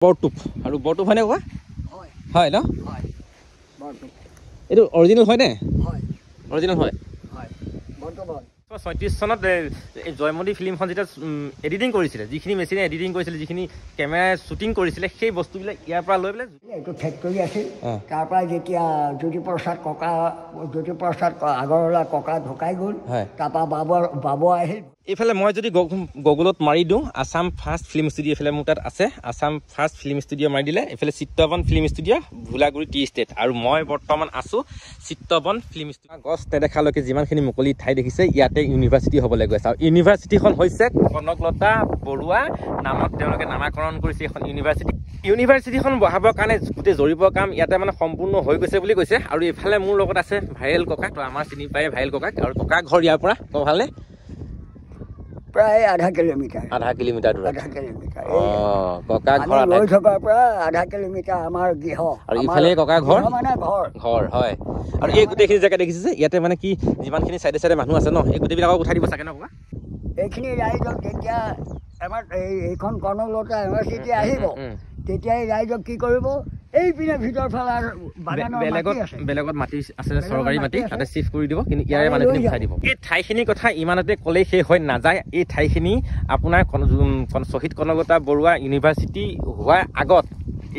বৰটুপ আৰু বৰটুপ হয়নে কোৱা হয় হয় ন হয় বৰটুপ এইটো অৰিজিনেল হয়নে হয় অৰিজিনেল হয় হয় বৰটুপ হয় 37 চনত এই জয়মতী ফিল্মখন যেতিয়া এডিটিং কৰিছিলে যিখিনি মেচিনে এডিটিং কৰিছিলে যিখিনি কেমেৰাই শ্বুটিং কৰিছিলে সেই বস্তুবিলাক ইয়াৰ পৰা লৈ পেলাই এইটো ফেক্টৰী আছিল তাৰ পৰা যেতিয়া জ্যোতিপ্ৰসাদ আগৰৱালা ককা ঢুকাই গ'ল তাৰপৰা বাবু আহিল এইফালে মই যদি গুগলত মাৰি দিওঁ আছাম ফাৰ্ষ্ট ফিল্ম ষ্টুডিঅ' এইফালে মোৰ তাত আছে আছাম ফাৰ্ষ্ট ফিল্ম ষ্টুডিঅ' মাৰি দিলে এইফালে Chittaban film studio' Bholaguri tea estate আৰু মই বৰ্তমান আছোঁ চিত্তবন ফিল্ম ষ্টুডিঅ' গছ নেদেখালৈকে যিমানখিনি মুকলি ঠাই দেখিছে ইয়াতে ইউনিভাৰ্চিটি হ'বলৈ গৈছে আৰু ইউনিভাৰ্চিটিখন হৈছে কনকলতা বৰুৱা নামত তেওঁলোকে নামাকৰণ কৰিছে এখন ইউনিভাৰ্চিটিখন বহাবৰ কাৰণে গোটেই জৰীপৰ কাম ইয়াতে মানে সম্পূৰ্ণ হৈ গৈছে বুলি কৈছে আৰু এইফালে মোৰ লগত আছে ভাইৰেল ককা তো আমাৰ চিনি পায় ভাইৰেল ককাক আৰু ককা ঘৰ ইয়াৰ পৰা ক'ব ভালনে প্ৰায় আধা কিলোমিটাৰ দূৰত ককা ঘৰ লৈ থকাৰ পৰা আধা কিলোমিটাৰ আমাৰ গৃহ আৰু ইফালে ককা ঘৰ মানে ঘৰ হয় আৰু এই গোটেইখিনি জেগা দেখিছে যে ইয়াতে মানে কি যিমানখিনি চাইডে মানুহ আছে ন এই গোটেইবিলাকক উঠাই দিব চাগে ন ককা এইখিনি ৰাইজক যেতিয়া আমাৰ এইখন কনকলতা ইউনিভাৰ্চিটি আহিব তেতিয়া এই ৰাইজক কি কৰিব এইপিনে ভিতৰ ফালে বেলেগত মাটি আছে চৰকাৰী মাটি তাতে চিফ্ট কৰি দিব কিন্তু ইয়াৰে মানুহখিনি উঠাই দিব এই ঠাইখিনিৰ কথা ইমানতে ক'লেই শেষ হৈ নাযায় এই ঠাইখিনি আপোনাৰ শ্বহীদ কনকলতা বৰুৱা ইউনিভাৰ্চিটি হোৱাৰ আগত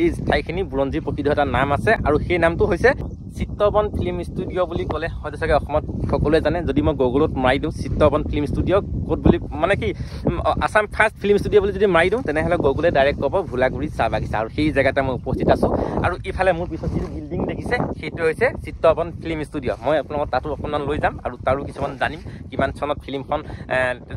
এই ঠাইখিনি বুৰঞ্জী প্ৰসিদ্ধ এটা নাম আছে আৰু সেই নামটো হৈছে চিত্তবন ফিল্ম ষ্টুডিঅ' বুলি ক'লে হয়তো চাগে অসমত সকলোৱে জানে যদি মই গুগলত মাৰি দিওঁ চিত্তবন ফিল্ম ষ্টুডিঅ' ক'ত বুলি মানে কি আছাম ফাৰ্ষ্ট ফিল্ম ষ্টুডিঅ' বুলি যদি মাৰি দিওঁ তেনেহ'লে গুগলে ডাইৰেক্ট ক'ব ভোলাগুৰি চাহ বাগিচা আৰু সেই জেগাতে মই উপস্থিত আছোঁ আৰু ইফালে মোৰ পিছত যিটো বিল্ডিং দেখিছে সেইটো হৈছে চিত্তবন ফিল্ম ষ্টুডিঅ' মই আপোনালোকক তাতো অকণমান লৈ যাম আৰু তাৰো কিছুমান জানিম কিমান চনত ফিল্মখন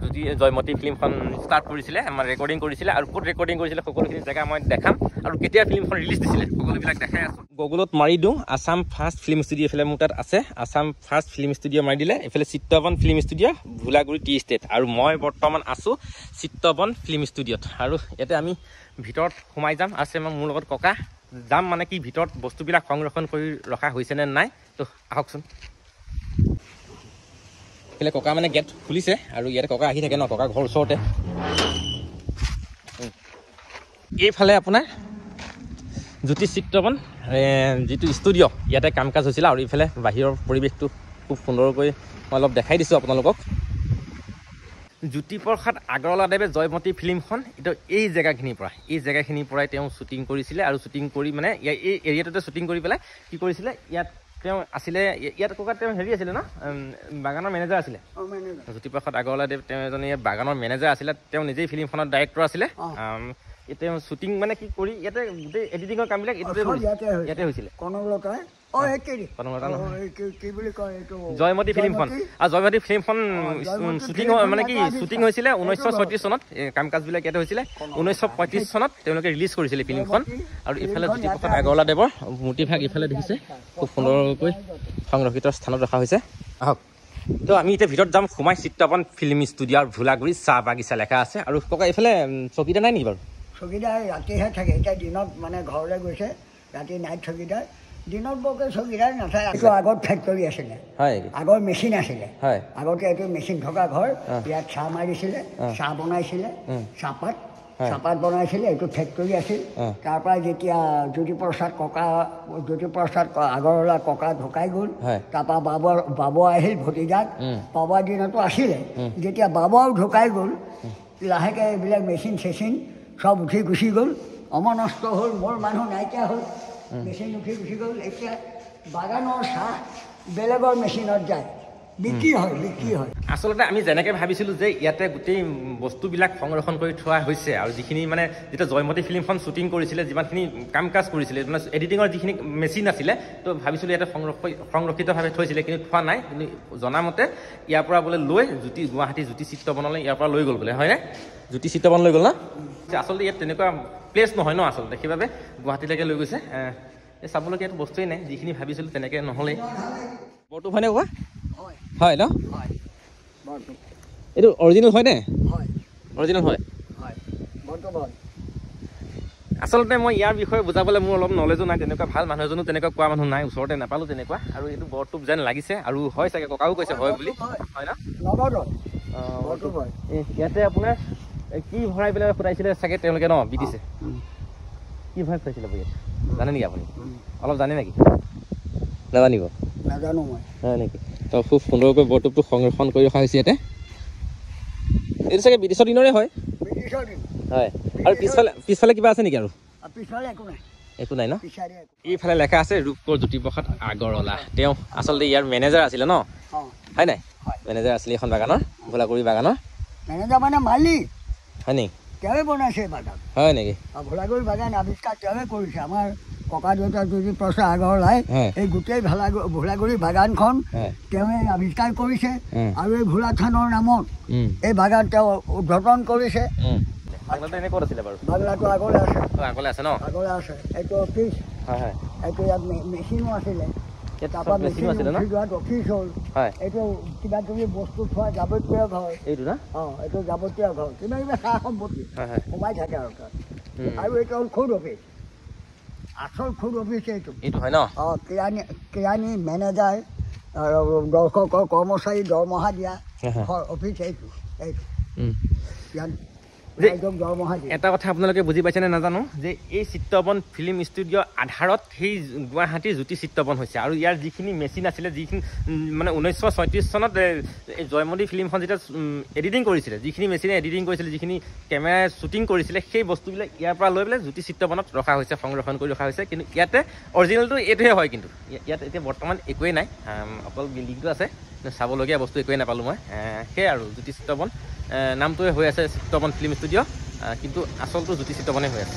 যদি জয়মতী ফিল্মখন ষ্টাৰ্ট কৰিছিলে আমাৰ ৰেকৰ্ডিং কৰিছিলে আৰু ক'ত ৰেকৰ্ডিং কৰিছিলে সকলোখিনি জেগা মই দেখাম আৰু কেতিয়া ফিল্মখন ৰিলিজ দিছিলে সকলোবিলাক দেখাই আছোঁ গুগলত মাৰি দিওঁ আছাম ফাৰ্ষ্ট ফিল্ম ষ্টুডিঅ' এইফালে মোৰ তাত আছে আছাম ফাৰ্ষ্ট ফিল্ম ষ্টুডিঅ' মাৰি দিলে এইফালে Chittaban film studio' Bholaguri tea estate আৰু মই বৰ্তমান আছোঁ চিত্তবন ফিল্ম ষ্টুডিঅ'ত আৰু ইয়াতে আমি ভিতৰত সোমাই যাম আছে মোৰ লগত ককা যাম মানে কি ভিতৰত বস্তুবিলাক সংৰক্ষণ কৰি ৰখা হৈছেনে নাই তো আহকচোন এইফালে ককা মানে গেট খুলিছে আৰু ইয়াতে ককা আহি থাকে ন ককা ঘৰ ওচৰতে এইফালে আপোনাৰ জ্যোতি চিত্তবন যিটো ষ্টুডিঅ' ইয়াতে কাম কাজ হৈছিলে আৰু ইফালে বাহিৰৰ পৰিৱেশটো খুব সুন্দৰকৈ মই অলপ দেখাই দিছোঁ আপোনালোকক জ্যোতিপ্ৰসাদ আগৰৱালাদেৱে জয়মতী ফিল্মখন এইটো এই জেগাখিনিৰ পৰাই তেওঁ শ্বুটিং কৰিছিলে আৰু শ্বুটিং কৰি মানে এই এৰিয়াটোতে শ্বুটিং কৰি পেলাই কি কৰিছিলে ইয়াত তেওঁ আছিলে ইয়াত ককা তেওঁ হেৰি আছিলে ন বাগানৰ মেনেজাৰ আছিলে জ্যোতিপ্ৰসাদ আগৰৱালাদেৱ তেওঁ এজনী বাগানৰ মেনেজাৰ আছিলে তেওঁ নিজেই ফিল্মখনৰ ডাইৰেক্টৰ আছিলে তেওঁ শ্বুটিং মানে কি কৰি ইয়াতে গোটেই এডিটিঙৰ কামবিলাক ইয়াতে হৈছিলে জয়মতী ফিল্মখন আৰু জয়মতী ফিল্মখন শ্বুটিং হৈছিলে 1936 চনত কাম কাজবিলাক ইয়াতে হৈছিলে 1935 চনত তেওঁলোকে ৰিলিজ কৰিছিলে ফিল্মখন আৰু ইফালে জ্যোতিপ্ৰসাদ আগৰৱালাদেৱৰ মূৰ্তিভাগ ইফালে দেখিছে খুব সুন্দৰকৈ সংৰক্ষিত স্থানত ৰখা হৈছে আহক তো আমি এতিয়া ভিতৰত যাম সোমাই চিত্তবন ফিল্ম ষ্টুডিঅ'ৰ ভোলাগুৰি চাহ বাগিচা লেখা আছে আৰু ককা এইফালে চকীদাৰ নাই নেকি বাৰু চকীদাৰ ৰাতিহে থাকে এতিয়া দিনত মানে ঘৰলৈ গৈছে ৰাতি নাইট চকীদাৰ দিনত বৰকৈ চকীদাৰ নাথাকে এইটো আগত ফেক্টৰী আছিলে আগৰ মেচিন আছিলে আগতে এইটো মেচিন থকা ঘৰ ইয়াত চাহ মাৰিছিলে চাহ বনাইছিলে চাহপাত বনাইছিলে এইটো ফেক্টৰী আছিল তাৰ পৰা যেতিয়া জ্যোতিপ্ৰসাদ আগৰৱালা ককা ঢুকাই গ'ল তাৰপৰা বাবু আহিল ভতিজাক বাবুৰ দিনতো আছিলে যেতিয়া বাবুও ঢুকাই গ'ল লাহেকৈ এইবিলাক মেচিন চেচিন সব উঠি গুচি গ'ল অমনষ্ট হ'ল মোৰ মানুহ নাইকিয়া হ'ল মেচিন উঠি গুচি গ'ল এতিয়া বাগানৰ চাহ বেলেগৰ মেচিনত যায় বিক্ৰী হয় আচলতে আমি যেনেকৈ ভাবিছিলোঁ যে ইয়াতে গোটেই বস্তুবিলাক সংৰক্ষণ কৰি থোৱা হৈছে আৰু যিখিনি মানে যেতিয়া জয়মতী ফিল্মখন শ্বুটিং কৰিছিলে যিমানখিনি কাম কাজ কৰিছিলে মানে এডিটিঙৰ যিখিনি মেচিন আছিলে তো ভাবিছিলোঁ ইয়াতে সংৰক্ষিতভাৱে থৈছিলে কিন্তু থোৱা নাই কিন্তু জনামতে ইয়াৰ পৰা বোলে লৈ গুৱাহাটী জ্যোতি চিত্তবনলৈ ইয়াৰ পৰা লৈ গ'ল বোলে হয়নে জ্যোতি চিত্তবন লৈ গ'ল ন আচলতে ইয়াত তেনেকুৱা প্লেচ নহয় ন আচলতে সেইবাবে গুৱাহাটীলৈকে লৈ গৈছে চাবলগীয়া ইয়াত বস্তুৱেই নাই যিখিনি ভাবিছিলোঁ তেনেকৈ নহ'লেই বৰটুপ হয়নে কোৱা হয় ন এইটো অৰিজিনেল হয়নে অৰিজিনেল হয় আচলতে মই ইয়াৰ বিষয়ে বুজাবলৈ মোৰ অলপ নলেজো নাই তেনেকুৱা ভাল মানুহ এজনো তেনেকুৱা কোৱা মানুহ নাই ওচৰতে নাপালোঁ তেনেকুৱা আৰু এইটো বৰটুপ যেন লাগিছে আৰু হয় চাগে ককাও কৈছে হয় বুলি হয় ন ইয়াতে আপোনাৰ কি ভৰাই পেলাই ফুটাইছিলে চাগে তেওঁলোকে ন বিটিছে কি ভয় খুৱাইছিলে বহিয়াত জানে নেকি আপুনি অলপ জানে নেকি নাজানিব নাজানো মই হয় নেকি তো খুব সুন্দৰকৈ বৰটোপটো সংৰক্ষণ কৰি ৰখা হৈছে ইয়াতে এইটো চাগে ব্ৰিটিছৰ দিনৰে হয় হয় আৰু পিছফালে কিবা আছে নেকি আৰু পিছফালে একো নাই একো নাই ন এইফালে লেখা আছে ৰূপকোঁৱৰ জ্যোতিপ্ৰসাদ আগৰৱালা তেওঁ আচলতে ইয়াৰ মেনেজাৰ আছিলে ন হয় নাই মেনেজাৰ আছিলে এখন বাগানৰ ভোলাগুৰি বাগানৰ মেনেজাৰ মানে মালিক হয় নেকি তেওঁৱে বনাইছে বাগান হয় নেকি ভোলাগুৰি বাগান আৱিষ্কাৰ তেওঁৱে কৰিছে আমাৰ ককা দেউতা জ্যোতিপ্ৰসাদ আগৰৱালাই এই গোটেই ভোলাগুৰি বাগানখন তেওঁৱে আৱিষ্কাৰ কৰিছে আৰু এই ভোলা থানৰ নামত এই বাগান তেওঁ উদ্বোধন কৰিছে বাংলাটো এনে ক'ত আছিলে বাৰু বাংলাটো আগলৈ আছে আগলৈ আছে ন আগলৈ আছে এইটো অফিচ হয় হয় এইটো ইয়াত মেচিনো আছিলে তাৰপৰা মেচিন উঠি যোৱাত অফিচ হ'ল এইটো কিবা কিবি বস্তু থোৱা যাৱতীয় ঘৰ এইটো না এইটো যাৱতীয় ঘৰ কিবা কিবি সা সম্পত্তি সোমাই থাকে আৰু তাত আৰু এইটো হ'ল খুদ অফিচ আচল খুদ অফিচ এইটো হয় ন কিৰাণী মেনেজাৰ আৰু দৰ্শকৰ কৰ্মচাৰী দৰমহা দিয়া অফিচ এইটো ইয়াত এটা কথা আপোনালোকে বুজি পাইছেনে নাজানো যে এই চিত্ৰবন ফিল্ম ষ্টুডিঅ' আধাৰত সেই গুৱাহাটীৰ জ্যোতি চিত্ৰবন হৈছে আৰু ইয়াৰ যিখিনি মেচিন আছিলে যিখিনি মানে 1936 চনত এই জয়মতী ফিল্মখন যেতিয়া এডিটিং কৰিছিলে যিখিনি মেচিনে এডিটিং কৰিছিলে যিখিনি কেমেৰাই শ্বুটিং কৰিছিলে সেই বস্তুবিলাক ইয়াৰ পৰা লৈ পেলাই জ্যোতি চিত্ৰবনত ৰখা হৈছে সংৰক্ষণ কৰি ৰখা হৈছে কিন্তু ইয়াতে অৰিজিনেলটো এইটোৱে হয় কিন্তু ইয়াত এতিয়া বৰ্তমান একোৱেই নাই অকল বিল্ডিংটো আছে চাবলগীয়া বস্তু একোৱেই নাপালোঁ মই সেয়াই আৰু জ্যোতি চিত্ৰবন নামটোৱে হৈ আছে চিত্ৰবন ফিল্ম ষ্টুডিঅ' কিন্তু আচলটো জ্যোতি চিত্ৰবনে হৈ আছে